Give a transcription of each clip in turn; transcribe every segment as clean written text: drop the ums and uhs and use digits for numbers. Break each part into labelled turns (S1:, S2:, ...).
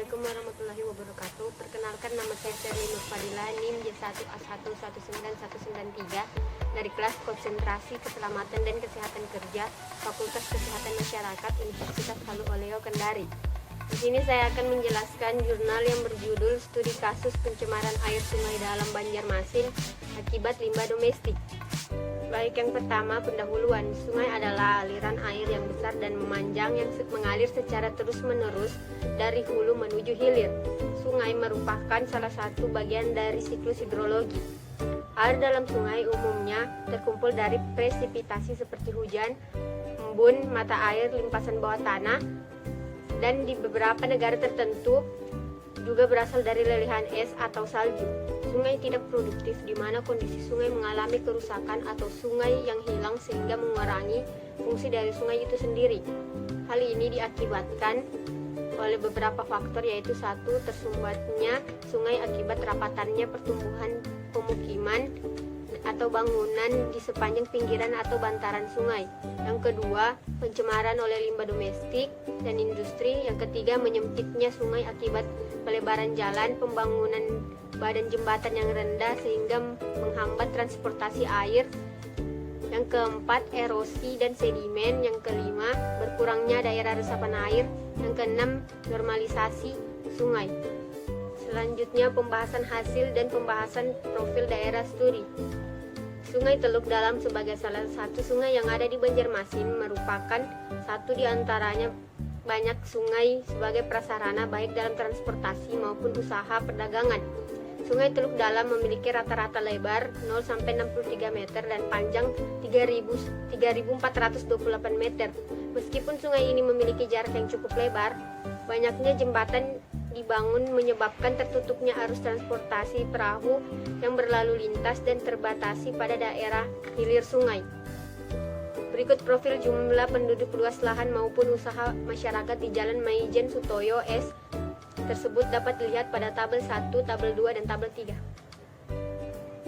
S1: Assalamualaikum warahmatullahi wabarakatuh. Perkenalkan, nama saya Sherly Nur Fadila, NIM J1A11993 dari kelas Konsentrasi Keselamatan dan Kesehatan Kerja Fakultas Kesehatan Masyarakat Universitas Halu Oleo Kendari. Di sini saya akan menjelaskan jurnal yang berjudul Studi Kasus Pencemaran Air Sungai Dalam Banjarmasin Akibat Limbah Domestik. Baik, yang pertama, pendahuluan. Sungai adalah aliran air yang besar dan memanjang yang mengalir secara terus-menerus dari hulu menuju hilir. Sungai merupakan salah satu bagian dari siklus hidrologi. Air dalam sungai umumnya terkumpul dari presipitasi seperti hujan, embun, mata air, limpasan bawah tanah, dan di beberapa negara tertentu juga berasal dari lelehan es atau salju. Sungai tidak produktif, di mana kondisi sungai mengalami kerusakan atau sungai yang hilang sehingga mengurangi fungsi dari sungai itu sendiri. Hal ini diakibatkan oleh beberapa faktor, yaitu satu, tersumbatnya sungai akibat rapatannya pertumbuhan pemukiman atau bangunan di sepanjang pinggiran atau bantaran sungai. Yang kedua, pencemaran oleh limbah domestik dan industri. Yang ketiga, menyempitnya sungai akibat pelebaran jalan, pembangunan badan jembatan yang rendah sehingga menghambat transportasi air. Yang keempat, erosi dan sedimen. Yang kelima, berkurangnya daerah resapan air. Yang keenam, normalisasi sungai. Selanjutnya, pembahasan hasil dan pembahasan profil daerah studi. Sungai Teluk Dalam sebagai salah satu sungai yang ada di Banjarmasin merupakan satu di antaranya banyak sungai sebagai prasarana baik dalam transportasi maupun usaha perdagangan. Sungai Teluk Dalam memiliki rata-rata lebar 0-63 meter dan panjang 3.428 meter. Meskipun sungai ini memiliki jarak yang cukup lebar, banyaknya jembatan dibangun menyebabkan tertutupnya arus transportasi perahu yang berlalu lintas dan terbatasi pada daerah hilir sungai. Berikut profil jumlah penduduk, luas lahan maupun usaha masyarakat di Jalan Maijen Sutoyo S tersebut dapat dilihat pada tabel 1, tabel 2, dan tabel 3.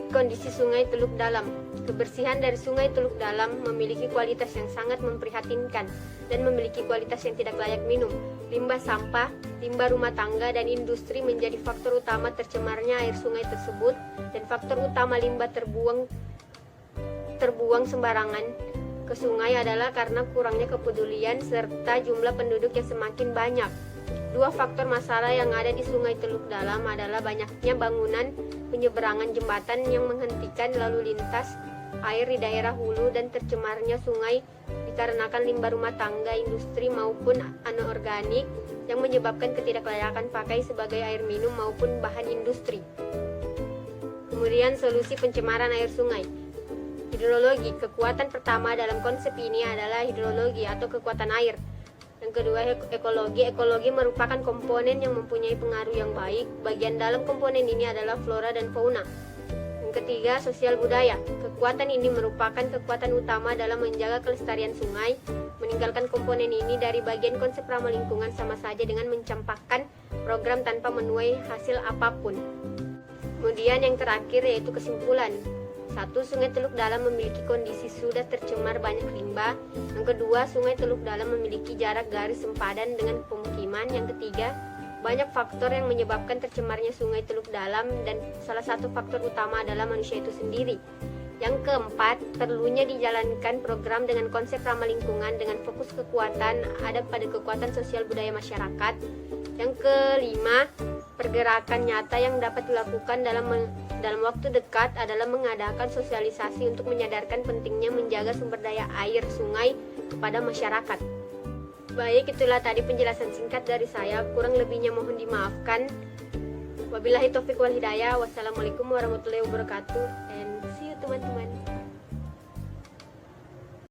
S1: Kondisi Sungai Teluk Dalam. Kebersihan dari Sungai Teluk Dalam memiliki kualitas yang sangat memprihatinkan dan memiliki kualitas yang tidak layak minum. Limbah sampah, limbah rumah tangga, dan industri menjadi faktor utama tercemarnya air sungai tersebut, dan faktor utama limbah terbuang sembarangan ke sungai adalah karena kurangnya kepedulian serta jumlah penduduk yang semakin banyak. Dua faktor masalah yang ada di Sungai Teluk Dalam adalah banyaknya bangunan penyeberangan jembatan yang menghentikan lalu lintas air di daerah hulu dan tercemarnya sungai dikarenakan limbah rumah tangga, industri maupun anorganik yang menyebabkan ketidaklayakan pakai sebagai air minum maupun bahan industri. Kemudian, solusi pencemaran air sungai. Hidrologi. Kekuatan pertama dalam konsep ini adalah hidrologi atau kekuatan air. Yang kedua, ekologi. Ekologi merupakan komponen yang mempunyai pengaruh yang baik. Bagian dalam komponen ini adalah flora dan fauna. Yang ketiga, sosial budaya. Kekuatan ini merupakan kekuatan utama dalam menjaga kelestarian sungai. Meninggalkan komponen ini dari bagian konsep ramah lingkungan sama saja dengan mencampakkan program tanpa menuai hasil apapun. Kemudian yang terakhir yaitu kesimpulan. 1. Sungai Teluk Dalam memiliki kondisi sudah tercemar banyak limbah. Yang kedua, Sungai Teluk Dalam memiliki jarak garis sempadan dengan pemukiman. Yang ketiga, banyak faktor yang menyebabkan tercemarnya Sungai Teluk Dalam dan salah satu faktor utama adalah manusia itu sendiri. Yang keempat, perlunya dijalankan program dengan konsep ramah lingkungan dengan fokus kekuatan ada pada kekuatan sosial budaya masyarakat. Yang kelima, pergerakan nyata yang dapat dilakukan dalam waktu dekat adalah mengadakan sosialisasi untuk menyadarkan pentingnya menjaga sumber daya air sungai kepada masyarakat. Baik, itulah tadi penjelasan singkat dari saya. Kurang lebihnya mohon dimaafkan. Wabillahi taufiq wal hidayah. Wassalamualaikum warahmatullahi wabarakatuh. And see you teman-teman.